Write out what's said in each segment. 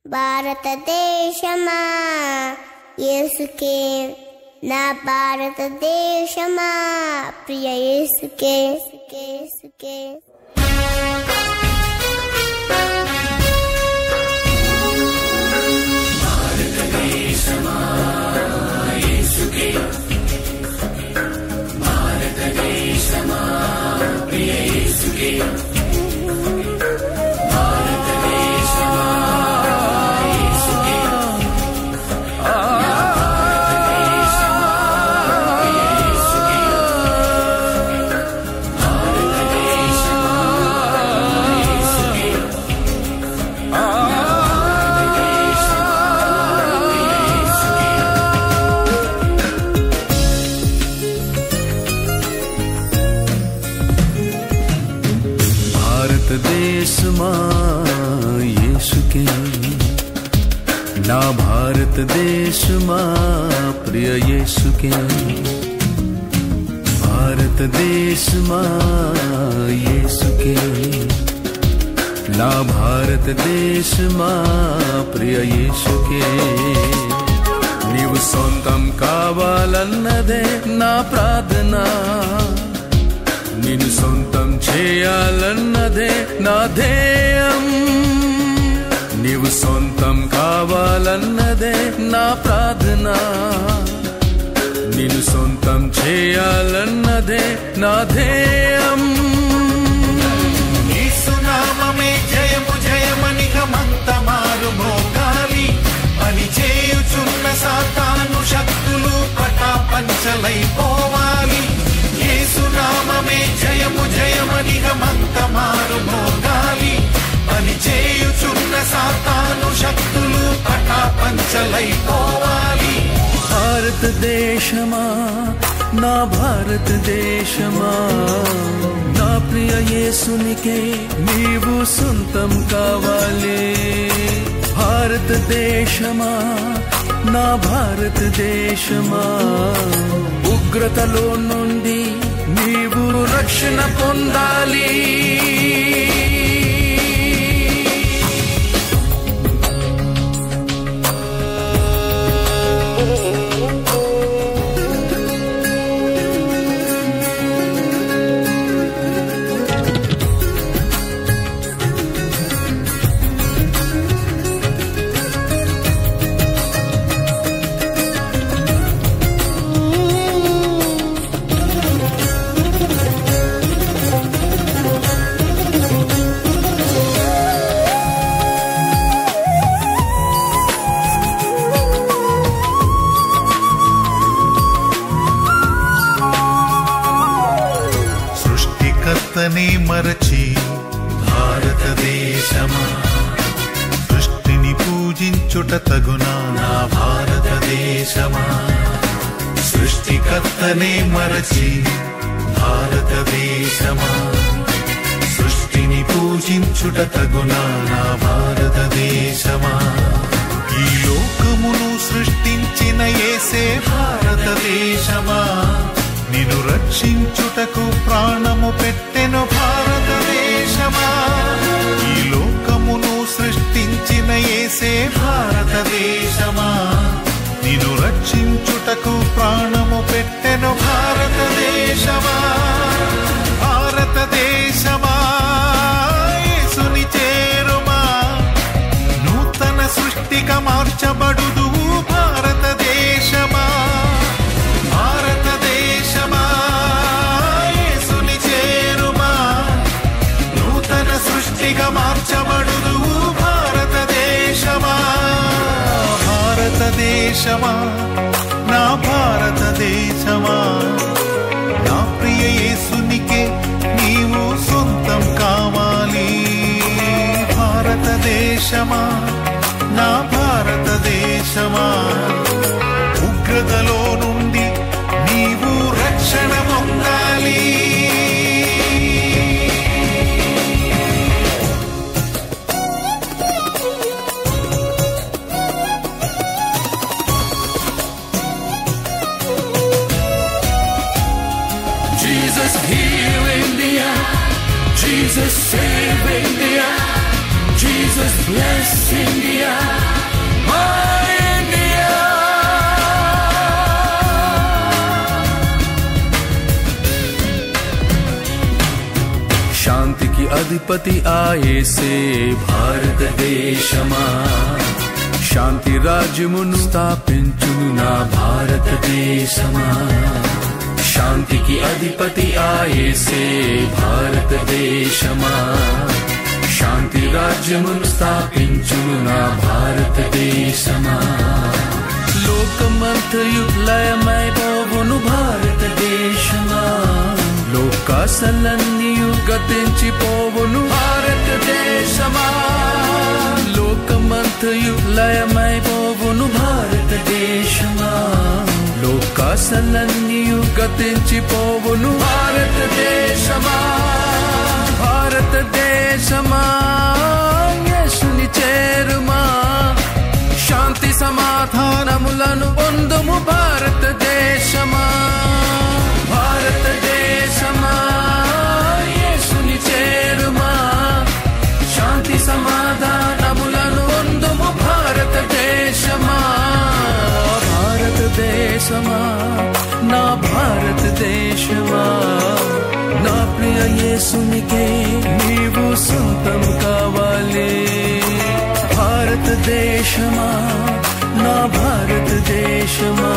భారతదేశమా యేసుకే, నా భారతదేశమా ప్రియ యేసుకే. భారతదేశమా యేసుకే, భారతదేశమా ప్రియ యేసుకే. భారతదేశమా యేసుకే, నా భారతదేశమా ప్రియ యేసుకే. భారతదేశమా యేసుకే, నా భారతదేశమా ప్రియ యేసుకే. నీవు సొంతం కావాలన్నదే నా ప్రార్థన, నిన్ను సొంతం చేయాలన్నదే నా ధ్యేయం. నీవు సొంతం కావాలన్నదే నా ప్రార్థన, నిన్ను సొంతం చేయాలన్నదే నా ధ్యేయం. యేసునామమే జయము జయమని గమంత మారు మోగాలి. పని చేయుచున్న సాతాను శక్తులు పటాపంచలైపోవాలి. యేసునామమే జయము జయమని గమంత మారు మోగాలి. పని చేయుచున్న సాతాను శక్తులు పటాపంచలైపోవాలి. భారతదేశమా, నా భారతదేశమా, నా ప్రియ యేసునికే నీవు సొంతం కావాలి. భారతదేశమా, నా భారతదేశమా, ఉగ్రతలో నుండి నీవు రక్షణ పొందాలి. సృష్టికర్తనే మరచి భారతదేశమా, సృష్టిని పూజించుట తగునా నా భారతదేశమా. సృష్టికర్తనే మరచి భారతదేశమా, సృష్టిని పూజించుట తగునా నా భారతదేశమా. ఈ లోకమును సృష్టించిన యేసే భారతదేశమా, నిన్ను రక్షించుటకు ప్రాణము పెట్టెను భారతదేశమా. ఈ లోకమును సృష్టించిన యేసే భారతదేశమా, నిన్ను రక్షించుటకు ప్రాణము పెట్టెను భారతదేశమా. భారతదేశమా యేసుని చేరుమా, నూతన సృష్టిగా మార్చబడుదు భారతదేశమా. భారతదేశమా యేసుని చేరుమా, నూతన సృష్టిగా మార్చబడుదు భారతదేశమా. భారతదేశమా, నా భారతదేశమా, నా ప్రియ యేసునికే నీవు సొంతం కావాలి. భారతదేశమా, నా భారతదేశమా, ఉగ్రతలో నుండి నీవు రక్షణ పొందాలి. Jesus heal India, Jesus save India, Jesus bless India. అధిపతి ఆయేసే భారతదేశమా శాంతి రాజ్యమును స్థాపించును నా భారతదేశమా శాంతికి అధిపతి ఆయేసే భారతదేశమా శాంతి రాజ్యమును స్థాపించును నా భారతదేశమా లోకమంతయు లయమైపోవును భారతదేశమా లోకాసలన్నీయు గతించిపోవును భారతదేశమా లోకమంతయు లయమైపోవును భారతదేశమా లోకాసలన్నీయు గతించిపోవును భారతదేశమా భారతదేశమా యేసుని చేరుమా శాంతి సమాధానములను పొందుము భారతదేశమా భారతదేశమా యేసుని చేరుమా శాంతి సమాధానములను పొందుము భారతదేశమా భారతదేశమా నా భారతదేశమా నా ప్రియ యేసునికే నీవు సొంతం కావాలి భారతదేశమా నా భారతదేశమా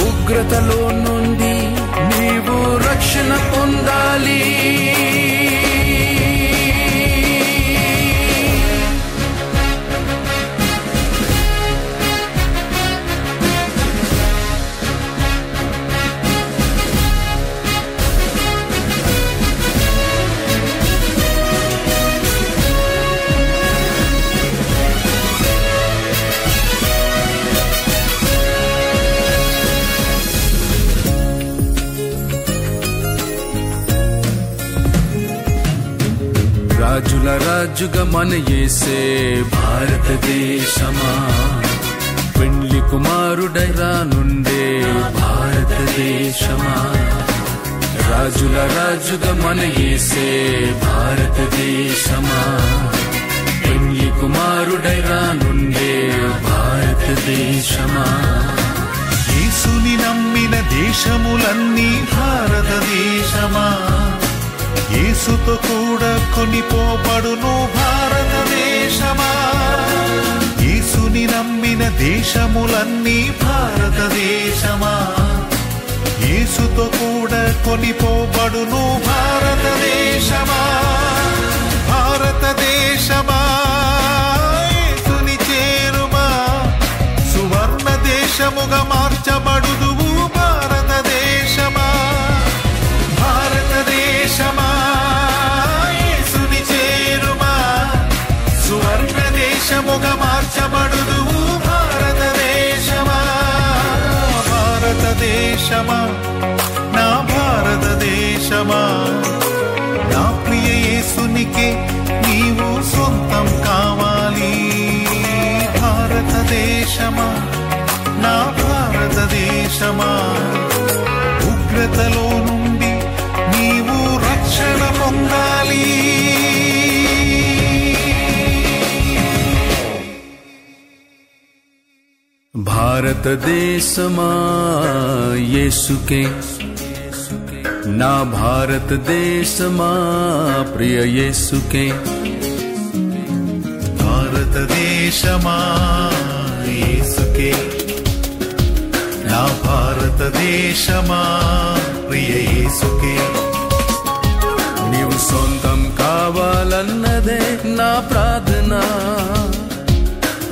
ఉగ్రతలో నుండి నీవు రక్షణ పొందాలి రాజుల రాజుగా మన యేసే భారతదేశమా పెండ్లి కుమారుడై రానుండే భారతదేశమా రాజుల రాజుగా మన యేసే భారతదేశమా పెండ్లి కుమారుడై రానుండే భారతదేశమా యేసుని నమ్మిన దేశములన్నీ భారతదేశమా యేసుతో కూడా కొనిపోబడును భారతదేశమా యేసుని నమ్మిన దేశములన్నీ భారతదేశమా యేసుతో కూడా కొనిపోబడును భారతదేశమా భారతదేశమా యేసుని చేరుమా సువర్ణ దేశముగా మార్చబడుదువు భారతదేశమా భారతదేశమా యేసుని చేరుమా సువర్ణ దేశముగా మార్చబడుదువు భారతదేశమా భారతదేశమా నా భారతదేశమా నా ప్రియ యేసునికే నీవు సొంతం కావాలి భారతదేశమా నా భారతదేశమా ఉగ్రతలో నుండి నీవు రక్షణ పొందాలి భారతదేశమా యేసుకే నా భారతదేశమా ప్రియ యేసుకే భారతదేశమా యేసుకే నా భారతదేశమా ప్రియ యేసుకే నీవు సొంతం కావాలన్నదే నా ప్రార్థన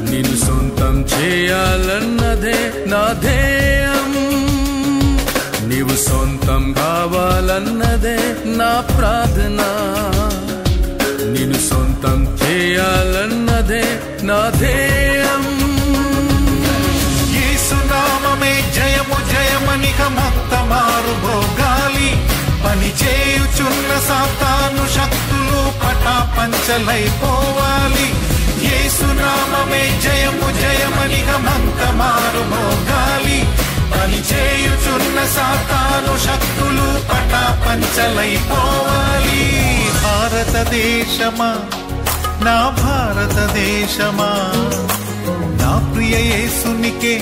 నిన్ను సొంతం చేయాలన్నదే నా ధ్యేయం నీవు సొంతం కావాలన్నదే నా ప్రార్థన నిన్ను సొంతం చేయాలన్నదే నా ధ్యేయం యేసు నామమే జయము జయమనిక మొత్తమారు భోగాలి పని చేయుచున్న సాతాను శక్తులు పటాపంచలైపోవాలి యేసు నామమే జయము జయమనిక మొత్తమారు భోగాలి పని చేయుచున్న సాతాను శక్తులు పటాపంచలైపోవాలి భారతదేశమా నా భారతదేశమా నా ప్రియ యేసునికే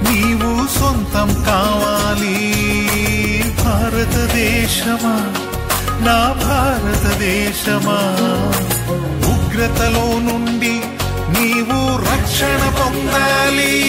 నీవు సొంతం కావాలి భారతదేశమా నా భారతదేశమా, ఉగ్రతలో నుండి నీవు రక్షణ పొందాలి.